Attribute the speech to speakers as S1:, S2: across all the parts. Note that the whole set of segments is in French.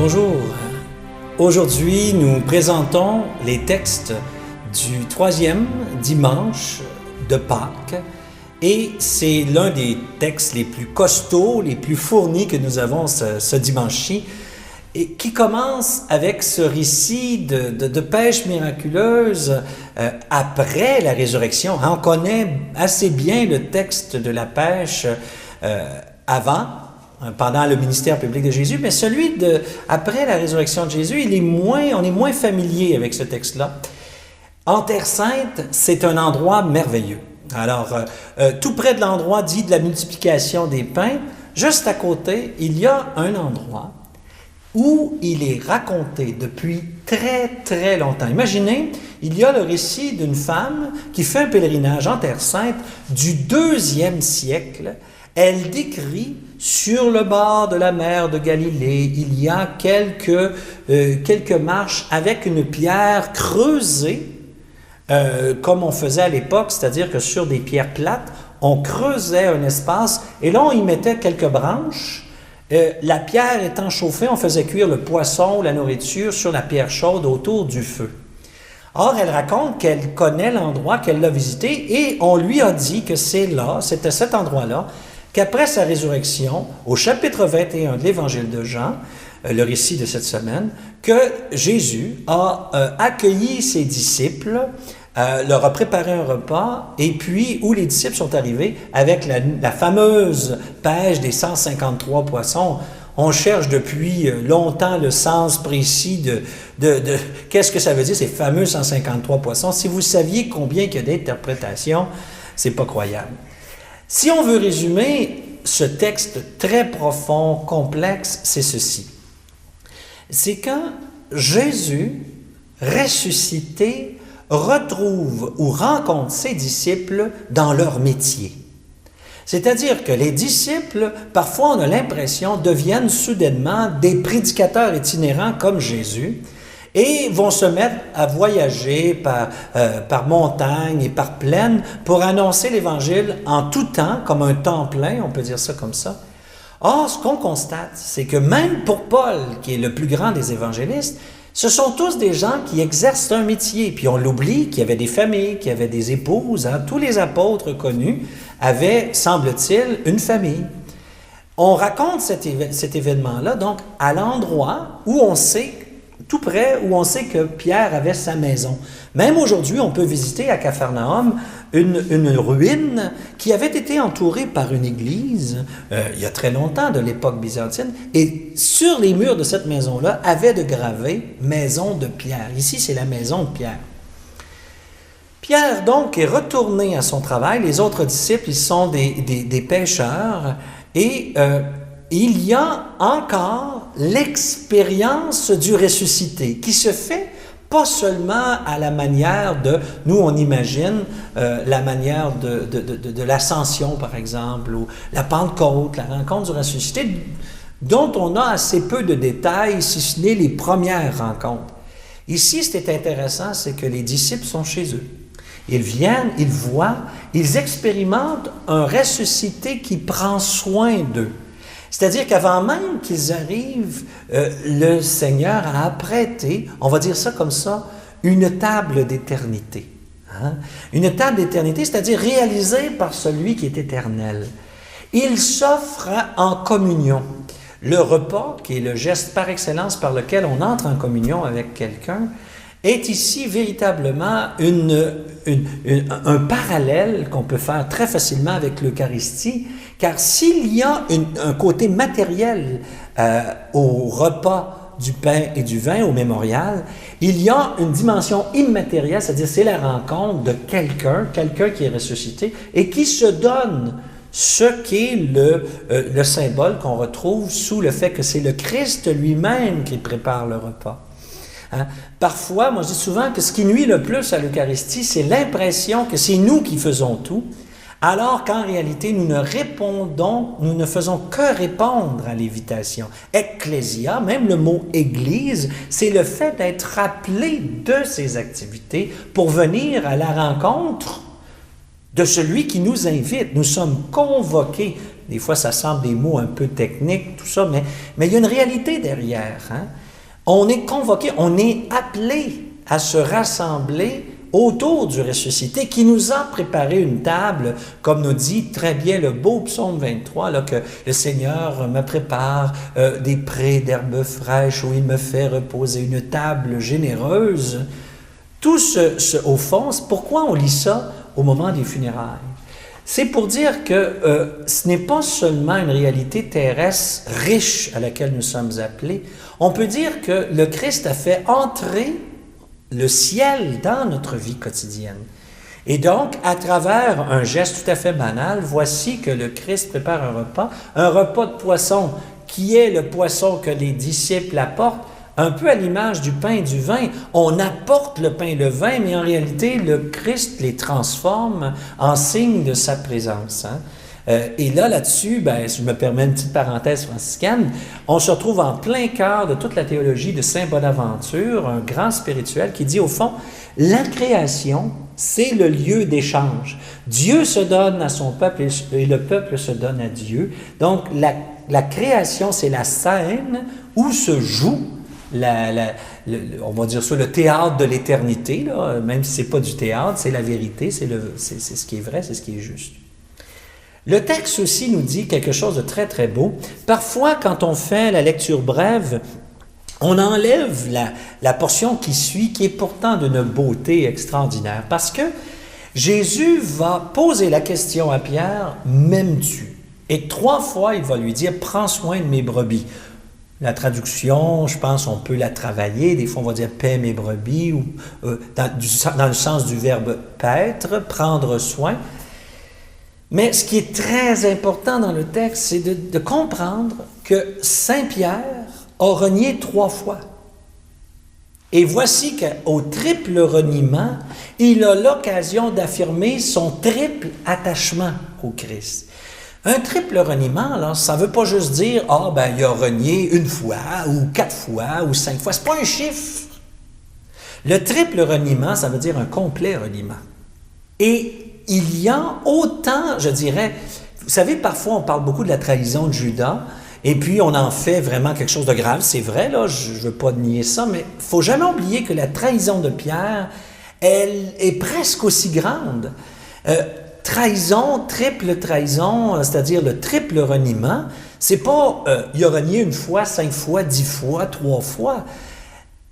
S1: Bonjour. Aujourd'hui, nous présentons les textes du 3e dimanche de Pâques et c'est l'un des textes les plus costauds, les plus fournis que nous avons ce dimanche-ci et qui commence avec ce récit de pêche miraculeuse après la résurrection. On connaît assez bien le texte de la pêche avant, pendant le ministère public de Jésus, mais celui après la résurrection de Jésus, on est moins familier avec ce texte-là. En Terre Sainte, c'est un endroit merveilleux. Alors, tout près de l'endroit dit de la multiplication des pains, juste à côté, il y a un endroit où il est raconté depuis très, très longtemps. Imaginez, il y a le récit d'une femme qui fait un pèlerinage en Terre Sainte du 2e siècle. Elle décrit sur le bord de la mer de Galilée, il y a quelques marches avec une pierre creusée, comme on faisait à l'époque, c'est-à-dire que sur des pierres plates, on creusait un espace et là on y mettait quelques branches. La pierre étant chauffée, on faisait cuire le poisson ou la nourriture sur la pierre chaude autour du feu. Or, elle raconte qu'elle connaît l'endroit, qu'elle l'a visité et on lui a dit que c'était cet endroit-là, qu'après sa résurrection, au chapitre 21 de l'Évangile de Jean, le récit de cette semaine, que Jésus a accueilli ses disciples, leur a préparé un repas, et puis où les disciples sont arrivés avec la fameuse pêche des 153 poissons. On cherche depuis longtemps le sens précis de qu'est-ce que ça veut dire, ces fameux 153 poissons. Si vous saviez combien il y a d'interprétations, c'est pas croyable. Si on veut résumer ce texte très profond, complexe, c'est ceci. C'est quand Jésus, ressuscité, retrouve ou rencontre ses disciples dans leur métier. C'est-à-dire que les disciples, parfois on a l'impression, deviennent soudainement des prédicateurs itinérants comme Jésus et vont se mettre à voyager par montagne et par plaine pour annoncer l'Évangile en tout temps, comme un temps plein, on peut dire ça comme ça. Or, ce qu'on constate, c'est que même pour Paul, qui est le plus grand des évangélistes, ce sont tous des gens qui exercent un métier. Puis on l'oublie qu'il y avait des familles, qu'il y avait des épouses. Tous les apôtres connus avaient, semble-t-il, une famille. On raconte cet événement-là, donc, à l'endroit où on sait, tout près, où on sait que Pierre avait sa maison. Même aujourd'hui, on peut visiter à Capharnaüm une ruine qui avait été entourée par une église il y a très longtemps, de l'époque byzantine, et sur les murs de cette maison-là avait de gravé « Maison de Pierre ». Ici, c'est la maison de Pierre. Pierre, donc, est retourné à son travail. Les autres disciples, ils sont des pêcheurs et il y a encore l'expérience du ressuscité qui se fait pas seulement à la manière nous on imagine la manière de l'ascension par exemple, ou la Pentecôte, la rencontre du ressuscité, dont on a assez peu de détails, si ce n'est les premières rencontres. Ici, ce qui est intéressant, c'est que les disciples sont chez eux. Ils viennent, ils voient, ils expérimentent un ressuscité qui prend soin d'eux. C'est-à-dire qu'avant même qu'ils arrivent, le Seigneur a apprêté, on va dire ça comme ça, une table d'éternité. Une table d'éternité, c'est-à-dire réalisée par celui qui est éternel. Il s'offre en communion. Le repas, qui est le geste par excellence par lequel on entre en communion avec quelqu'un, est ici véritablement un parallèle qu'on peut faire très facilement avec l'Eucharistie, car s'il y a un côté matériel au repas du pain et du vin, au mémorial, il y a une dimension immatérielle, c'est-à-dire c'est la rencontre de quelqu'un qui est ressuscité et qui se donne ce qu'est le symbole qu'on retrouve sous le fait que c'est le Christ lui-même qui prépare le repas. Parfois, moi je dis souvent que ce qui nuit le plus à l'Eucharistie, c'est l'impression que c'est nous qui faisons tout, alors qu'en réalité, nous ne faisons que répondre à l'invitation. Ecclésia, même le mot « église », c'est le fait d'être rappelé de ses activités pour venir à la rencontre de celui qui nous invite. Nous sommes convoqués Des fois, ça semble des mots un peu techniques, tout ça, mais il y a une réalité derrière. Hein? On est convoqué, on est appelé à se rassembler autour du ressuscité qui nous a préparé une table, comme nous dit très bien le beau psaume 23, là, que le Seigneur me prépare des prés d'herbes fraîches où il me fait reposer une table généreuse. Tout au fond, pourquoi on lit ça au moment des funérailles? C'est pour dire que ce n'est pas seulement une réalité terrestre riche à laquelle nous sommes appelés. On peut dire que le Christ a fait entrer le ciel dans notre vie quotidienne. Et donc, à travers un geste tout à fait banal, voici que le Christ prépare un repas de poisson, qui est le poisson que les disciples apportent, un peu à l'image du pain et du vin. On apporte le pain et le vin, mais en réalité, le Christ les transforme en signe de sa présence. Hein? Et là-dessus, je me permets une petite parenthèse franciscaine, on se retrouve en plein cœur de toute la théologie de Saint Bonaventure, un grand spirituel, qui dit au fond, la création, c'est le lieu d'échange. Dieu se donne à son peuple et le peuple se donne à Dieu. Donc, la création, c'est la scène où se joue on va dire ça, le théâtre de l'éternité, là, même si ce n'est pas du théâtre, c'est la vérité, c'est ce qui est vrai, c'est ce qui est juste. Le texte aussi nous dit quelque chose de très, très beau. Parfois, quand on fait la lecture brève, on enlève la portion qui suit, qui est pourtant d'une beauté extraordinaire, parce que Jésus va poser la question à Pierre, « M'aimes-tu » ? Et 3 fois, il va lui dire, « Prends soin de mes brebis ». La traduction, je pense, on peut la travailler. Des fois, on va dire « paie mes brebis » ou dans le sens du verbe « paître », prendre soin. Mais ce qui est très important dans le texte, c'est de comprendre que Saint Pierre a renié 3 fois. Et voici qu'au triple reniement, il a l'occasion d'affirmer son triple attachement au Christ. Un triple reniement, là, ça ne veut pas juste dire « Ah, il a renié 1 fois, ou 4 fois, ou 5 fois ». Ce n'est pas un chiffre. Le triple reniement, ça veut dire un complet reniement. Et il y a autant, je dirais, vous savez, parfois on parle beaucoup de la trahison de Judas, et puis on en fait vraiment quelque chose de grave. C'est vrai, là, je ne veux pas nier ça, mais il ne faut jamais oublier que la trahison de Pierre, elle est presque aussi grande. Trahison, triple trahison, c'est-à-dire le triple reniement, c'est pas il a renié 1 fois, 5 fois, 10 fois, 3 fois.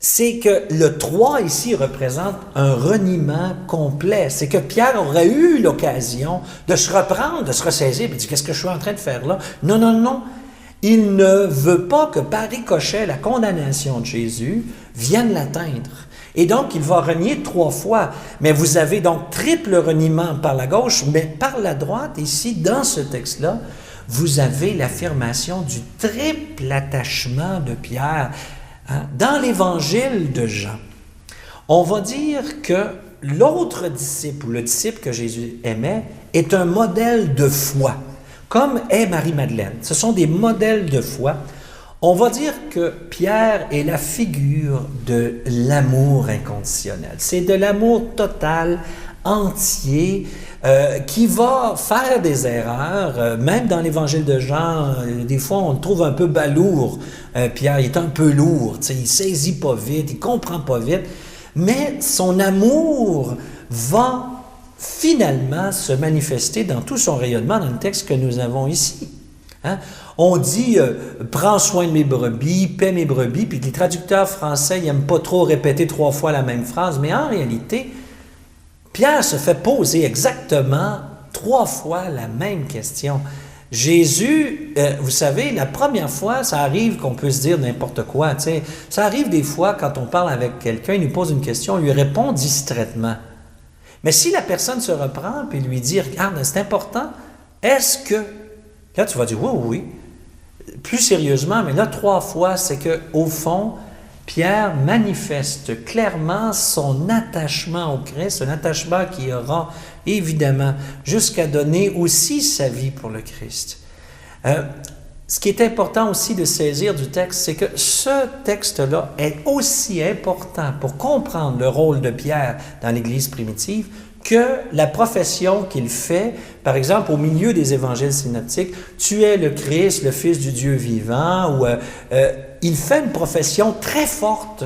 S1: C'est que le 3 ici représente un reniement complet. C'est que Pierre aurait eu l'occasion de se reprendre, de se ressaisir, et de dire « Qu'est-ce que je suis en train de faire là? » Non, non, non. Il ne veut pas que par ricochet, la condamnation de Jésus vienne l'atteindre. Et donc, il va renier 3 fois. Mais vous avez donc triple reniement par la gauche, mais par la droite, ici, dans ce texte-là, vous avez l'affirmation du triple attachement de Pierre. Dans l'évangile de Jean, on va dire que l'autre disciple, ou le disciple que Jésus aimait, est un modèle de foi, comme est Marie-Madeleine. Ce sont des modèles de foi. On va dire que Pierre est la figure de l'amour inconditionnel. C'est de l'amour total, entier, qui va faire des erreurs. Même dans l'évangile de Jean, des fois, on le trouve un peu balourd. Pierre, il est un peu lourd, il ne saisit pas vite, il ne comprend pas vite. Mais son amour va finalement se manifester dans tout son rayonnement dans le texte que nous avons ici. Hein? On dit « prends soin de mes brebis, paie mes brebis », puis les traducteurs français n'aiment pas trop répéter 3 fois la même phrase, mais en réalité, Pierre se fait poser exactement 3 fois la même question. Jésus, vous savez, la première fois, ça arrive qu'on peut se dire n'importe quoi. T'sais. Ça arrive des fois quand on parle avec quelqu'un, il nous pose une question, on lui répond distraitement. Mais si la personne se reprend et lui dit « Regarde, c'est important, est-ce que… » Là, tu vas dire « Oui, oui. » Plus sérieusement, mais là, 3 fois, c'est qu'au fond, Pierre manifeste clairement son attachement au Christ, un attachement qui aura évidemment jusqu'à donner aussi sa vie pour le Christ. Ce qui est important aussi de saisir du texte, c'est que ce texte-là est aussi important pour comprendre le rôle de Pierre dans l'Église primitive que la profession qu'il fait, par exemple, au milieu des évangiles synoptiques, « Tu es le Christ, le Fils du Dieu vivant », ou il fait une profession très forte,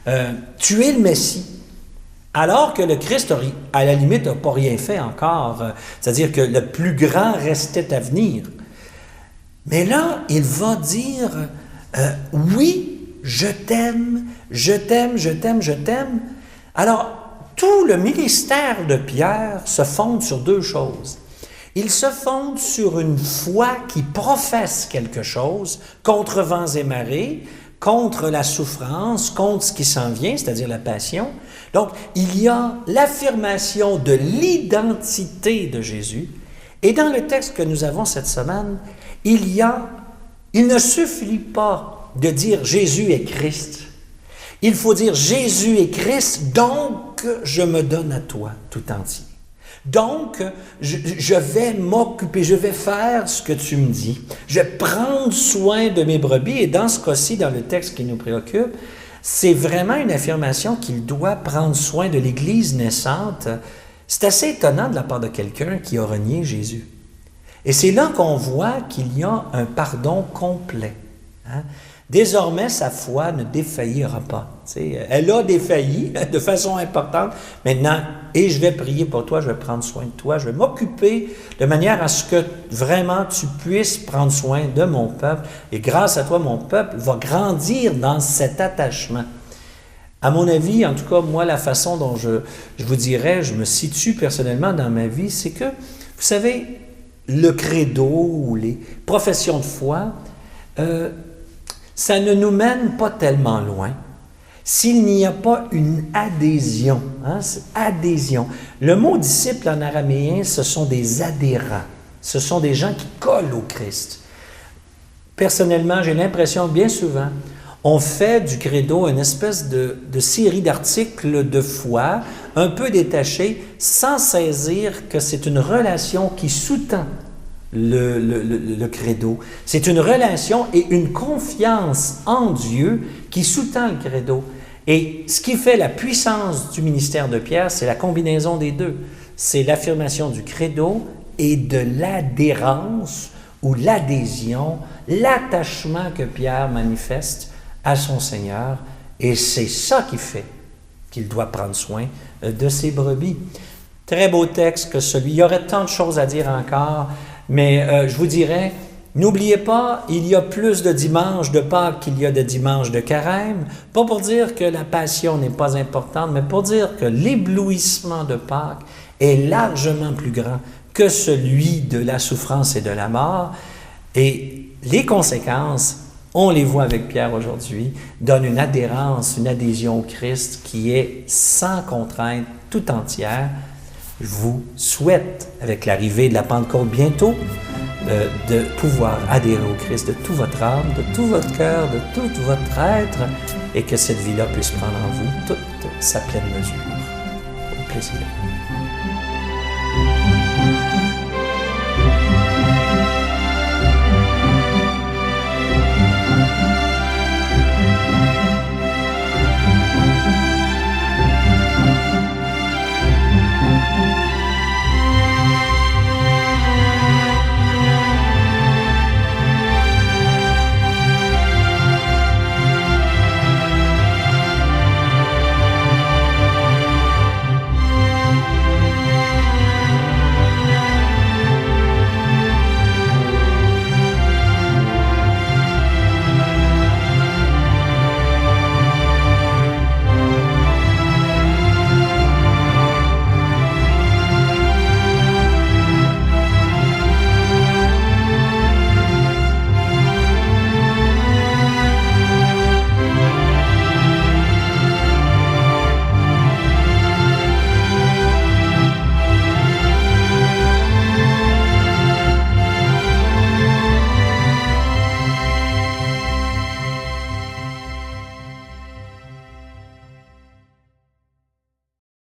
S1: « Tu es le Messie ». Alors que le Christ, à la limite, n'a pas rien fait encore. C'est-à-dire que le plus grand restait à venir. Mais là, il va dire, oui, je t'aime, je t'aime, je t'aime, je t'aime. Alors, tout le ministère de Pierre se fonde sur deux choses. Il se fonde sur une foi qui professe quelque chose contre vents et marées, contre la souffrance, contre ce qui s'en vient, c'est-à-dire la passion. Donc, il y a l'affirmation de l'identité de Jésus. Et dans le texte que nous avons cette semaine, il ne suffit pas de dire Jésus est Christ. Il faut dire Jésus est Christ, donc je me donne à toi tout entier. Donc, je vais m'occuper, je vais faire ce que tu me dis. Je vais prendre soin de mes brebis. Et dans ce cas-ci, dans le texte qui nous préoccupe, c'est vraiment une affirmation qu'il doit prendre soin de l'Église naissante. C'est assez étonnant de la part de quelqu'un qui a renié Jésus. Et c'est là qu'on voit qu'il y a un pardon complet. Hein? Désormais, sa foi ne défaillira pas. Elle a défailli de façon importante. Maintenant, et je vais prier pour toi, je vais prendre soin de toi, je vais m'occuper de manière à ce que vraiment tu puisses prendre soin de mon peuple. Et grâce à toi, mon peuple va grandir dans cet attachement. À mon avis, en tout cas, moi, la façon dont je vous dirais, je me situe personnellement dans ma vie, c'est que, vous savez, le credo ou les professions de foi, ça ne nous mène pas tellement loin s'il n'y a pas une adhésion. Hein? Adhésion. Le mot disciple en araméen, ce sont des adhérents. Ce sont des gens qui collent au Christ. Personnellement, j'ai l'impression, bien souvent, on fait du credo une espèce de série d'articles de foi, un peu détachés, sans saisir que c'est une relation qui sous-tend le credo. C'est une relation et une confiance en Dieu qui sous-tend le credo. Et ce qui fait la puissance du ministère de Pierre, c'est la combinaison des deux. C'est l'affirmation du credo et de l'adhérence ou l'adhésion, l'attachement que Pierre manifeste à son Seigneur. Et c'est ça qui fait qu'il doit prendre soin de ses brebis. Très beau texte que celui. Il y aurait tant de choses à dire encore, mais je vous dirais, n'oubliez pas, il y a plus de dimanches de Pâques qu'il y a de dimanches de Carême. Pas pour dire que la passion n'est pas importante, mais pour dire que l'éblouissement de Pâques est largement plus grand que celui de la souffrance et de la mort. Et les conséquences, on les voit avec Pierre aujourd'hui, donnent une adhérence, une adhésion au Christ qui est sans contrainte tout entière. Je vous souhaite, avec l'arrivée de la Pentecôte bientôt, de pouvoir adhérer au Christ de toute votre âme, de tout votre cœur, de tout votre être, et que cette vie-là puisse prendre en vous toute sa pleine mesure. Au plaisir.